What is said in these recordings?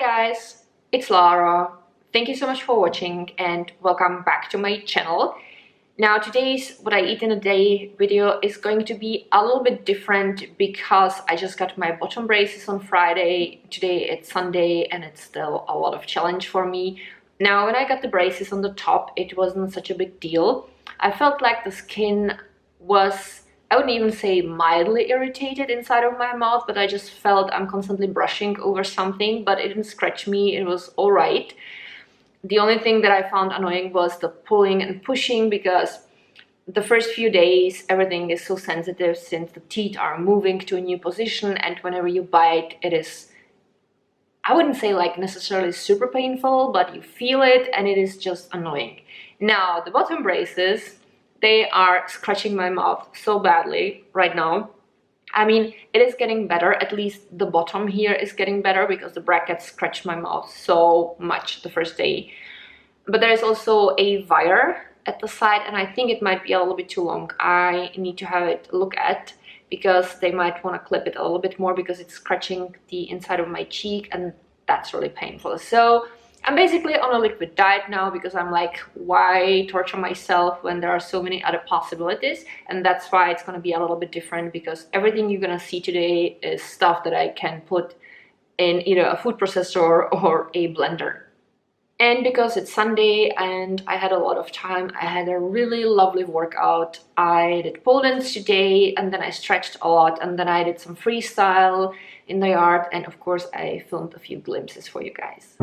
guys, it's Lara. Thank you so much for watching and welcome back to my channel. Now today's what I eat in a day video is going to be a little bit different because I just got my bottom braces on Friday. Today it's Sunday and it's still a lot of challenge for me. Now when I got the braces on the top, it wasn't such a big deal. I felt like the skin was, I wouldn't even say mildly irritated inside of my mouth, but I just felt I'm constantly brushing over something, but it didn't scratch me. It was all right. The only thing that I found annoying was the pulling and pushing, because the first few days everything is so sensitive since the teeth are moving to a new position, and whenever you bite it is, I wouldn't say like necessarily super painful, but you feel it and it is just annoying. Now the bottom braces, they are scratching my mouth so badly right now. I mean, it is getting better, at least the bottom here is getting better because the brackets scratched my mouth so much the first day. But there is also a wire at the side and I think it might be a little bit too long. I need to have it look at because they might want to clip it a little bit more because it's scratching the inside of my cheek and that's really painful. So I'm basically on a liquid diet now because I'm like, why torture myself when there are so many other possibilities? And that's why it's going to be a little bit different, because everything you're going to see today is stuff that I can put in either a food processor or a blender. And because it's Sunday and I had a lot of time, I had a really lovely workout. I did pole dance today and then I stretched a lot and then I did some freestyle in the yard, and of course I filmed a few glimpses for you guys.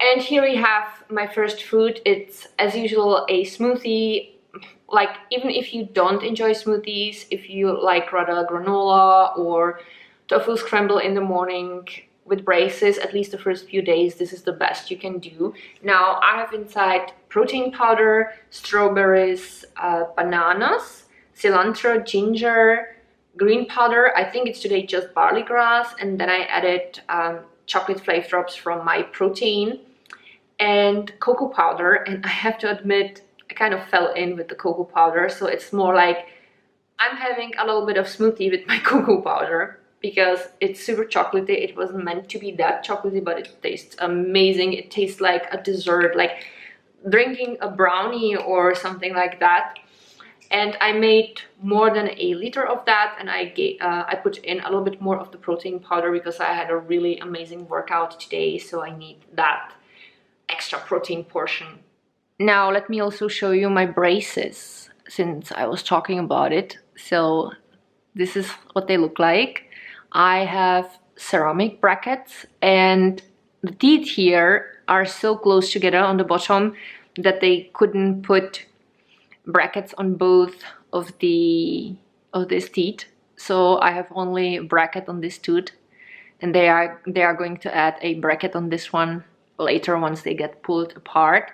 And here we have my first food. It's as usual a smoothie. Like, even if you don't enjoy smoothies, if you like rather granola or tofu scramble in the morning with braces, at least the first few days, this is the best you can do. Now I have inside protein powder, strawberries, bananas, cilantro, ginger, green powder. I think it's today just barley grass, and then I added chocolate flavor drops from my protein and cocoa powder. And I have to admit, I kind of fell in with the cocoa powder, so it's more like I'm having a little bit of smoothie with my cocoa powder because it's super chocolatey. It wasn't meant to be that chocolatey, but it tastes amazing. It tastes like a dessert, like drinking a brownie or something like that. And I made more than a liter of that, and I put in a little bit more of the protein powder because I had a really amazing workout today, so I need that extra protein portion. Now let me also show you my braces since I was talking about it. So this is what they look like. I have ceramic brackets and the teeth here are so close together on the bottom that they couldn't put brackets on both of these teeth. So I have only a bracket on this tooth, and they are going to add a bracket on this one later once they get pulled apart.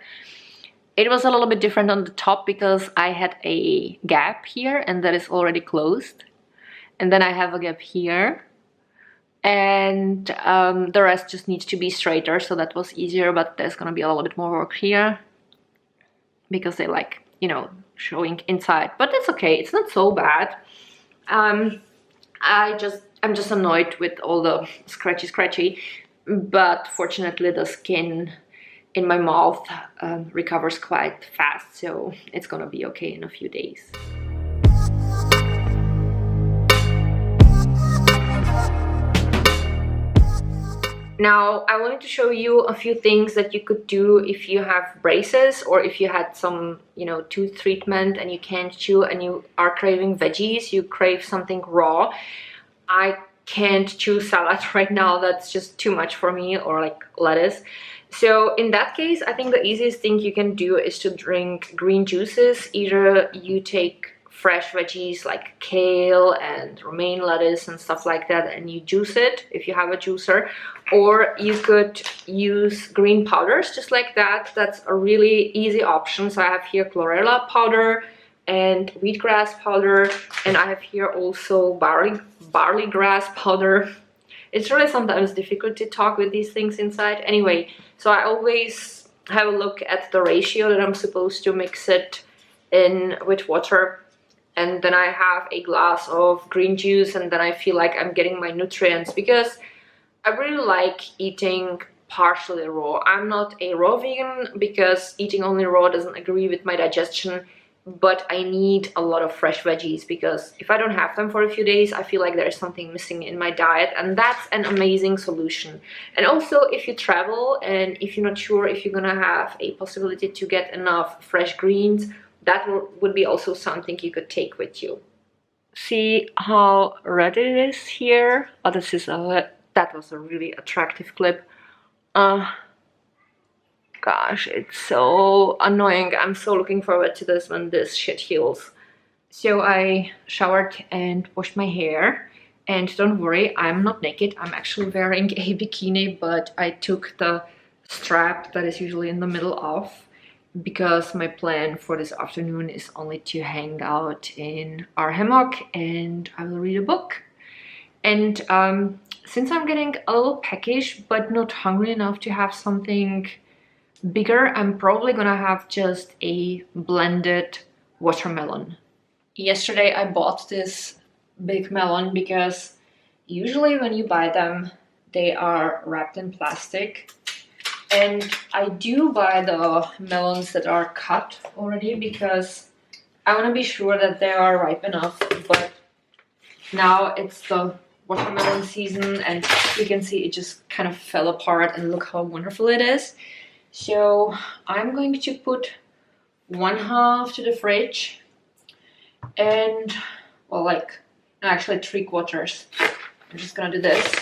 It was a little bit different on the top because I had a gap here and that is already closed, and then I have a gap here, and the rest just needs to be straighter, so that was easier. But there's gonna be a little bit more work here because they like, you know, showing inside, but that's okay, it's not so bad. I just I'm just annoyed with all the scratchy, but fortunately the skin in my mouth recovers quite fast, so it's gonna be okay in a few days. Now, I wanted to show you a few things that you could do if you have braces or if you had some, you know, tooth treatment and you can't chew and you are craving veggies, you crave something raw. I can't chew salad right now, that's just too much for me, or like lettuce. So in that case, I think the easiest thing you can do is to drink green juices. Either you take fresh veggies like kale and romaine lettuce and stuff like that and you juice it if you have a juicer, or you could use green powders just like that. That's a really easy option. So I have here chlorella powder and wheatgrass powder, and I have here also barley grass powder. It's really sometimes difficult to talk with these things inside. Anyway, so I always have a look at the ratio that I'm supposed to mix it in with water, and then I have a glass of green juice, and then I feel like I'm getting my nutrients, because I really like eating partially raw. I'm not a raw vegan because eating only raw doesn't agree with my digestion, but I need a lot of fresh veggies, because if I don't have them for a few days, I feel like there's something missing in my diet, and that's an amazing solution. And also, if you travel and if you're not sure if you're gonna have a possibility to get enough fresh greens, that would be also something you could take with you. See how red it is here? Oh, this is that was a really attractive clip. Gosh, it's so annoying. I'm so looking forward to this when this shit heals. So I showered and washed my hair, and don't worry, I'm not naked. I'm actually wearing a bikini, but I took the strap that is usually in the middle off, because my plan for this afternoon is only to hang out in our hammock and I will read a book. And since I'm getting a little peckish but not hungry enough to have something bigger, I'm probably gonna have just a blended watermelon. Yesterday I bought this big melon because usually when you buy them they are wrapped in plastic, and I do buy the melons that are cut already because I want to be sure that they are ripe enough. But now it's the watermelon season, and you can see it just kind of fell apart, and look how wonderful it is. So I'm going to put 1/2 to the fridge, and well, like actually 3/4. I'm just gonna do this,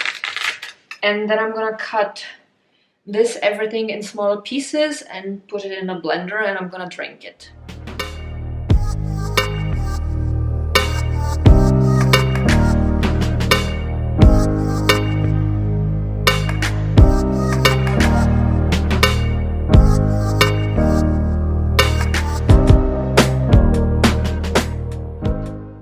and then I'm gonna cut this everything in smaller pieces and put it in a blender, and I'm gonna drink it.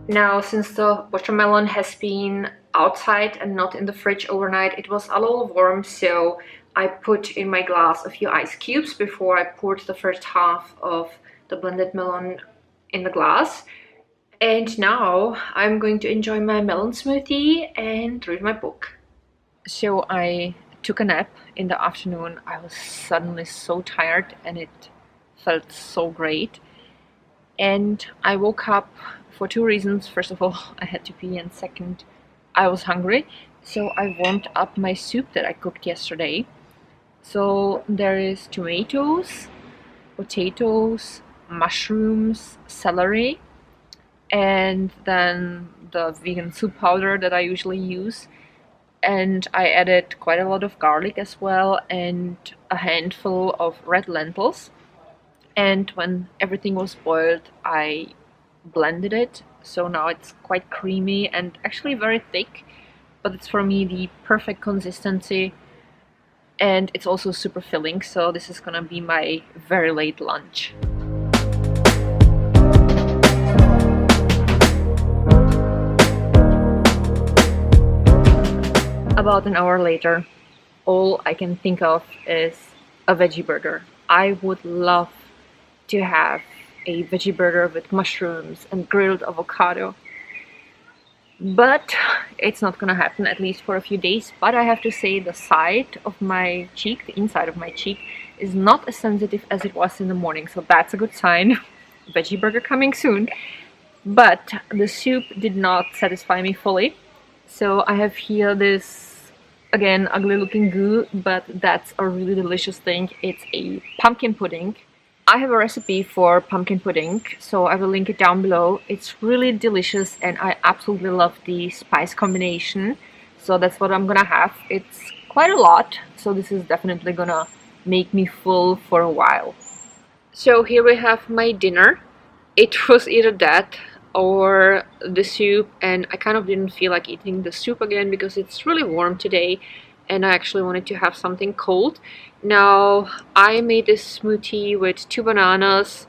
Now, since the watermelon has been outside and not in the fridge overnight, it was a little warm, so I put in my glass a few ice cubes before I poured the first half of the blended melon in the glass. And now I'm going to enjoy my melon smoothie and read my book. So I took a nap in the afternoon. I was suddenly so tired and it felt so great. And I woke up for 2 reasons. First of all, I had to pee, and second, I was hungry. So I warmed up my soup that I cooked yesterday. So there is tomatoes, potatoes, mushrooms, celery, and then the vegan soup powder that I usually use. And I added quite a lot of garlic as well, and a handful of red lentils. And when everything was boiled, I blended it, so now it's quite creamy and actually very thick, but it's for me the perfect consistency, and it's also super filling, so this is gonna be my very late lunch. About an hour later, all I can think of is a veggie burger. I would love to have a veggie burger with mushrooms and grilled avocado. but it's not gonna happen, at least for a few days. But I have to say, the side of my cheek, the inside of my cheek, is not as sensitive as it was in the morning, so that's a good sign. Veggie burger coming soon. But the soup did not satisfy me fully, so I have here this, again, ugly looking goo, but that's a really delicious thing. It's a pumpkin pudding. I have a recipe for pumpkin pudding, so I will link it down below. It's really delicious and I absolutely love the spice combination. So that's what I'm gonna have. It's quite a lot, so this is definitely gonna make me full for a while. So here we have my dinner. It was either that or the soup, and I kind of didn't feel like eating the soup again because it's really warm today and I actually wanted to have something cold. Now, I made this smoothie with 2 bananas,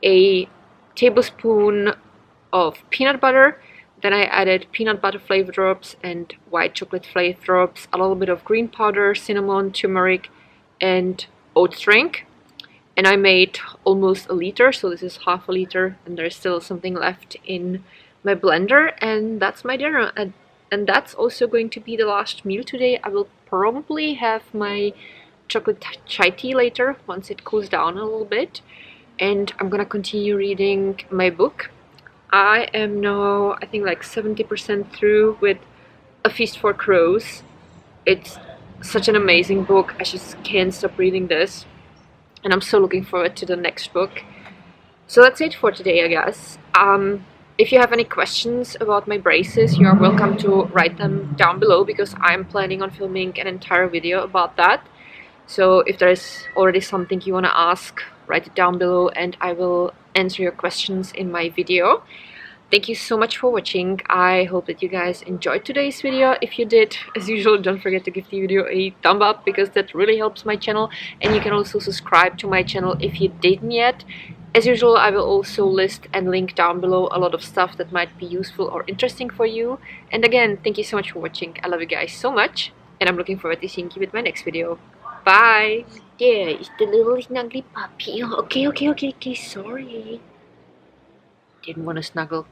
a tablespoon of peanut butter, then I added peanut butter flavor drops and white chocolate flavor drops, a little bit of green powder, cinnamon, turmeric, and oat drink. And I made almost a liter, so this is half a liter, and there's still something left in my blender, and that's my dinner. And that's also going to be the last meal today. I will probably have my chocolate chai tea later once it cools down a little bit, and I'm gonna continue reading my book. I am now, I think, like 70% through with A Feast for Crows. It's such an amazing book. I just can't stop reading this, and I'm so looking forward to the next book. So that's it for today, I guess. If you have any questions about my braces, you are welcome to write them down below, because I'm planning on filming an entire video about that. So if there's already something you want to ask, write it down below and I will answer your questions in my video. Thank you so much for watching. I hope that you guys enjoyed today's video. If you did, as usual, don't forget to give the video a thumb up, because that really helps my channel. And you can also subscribe to my channel if you didn't yet. As usual, I will also list and link down below a lot of stuff that might be useful or interesting for you. And again, thank you so much for watching. I love you guys so much, and I'm looking forward to seeing you with my next video. Bye! There is the little snuggly puppy. Okay, sorry. Didn't want to snuggle.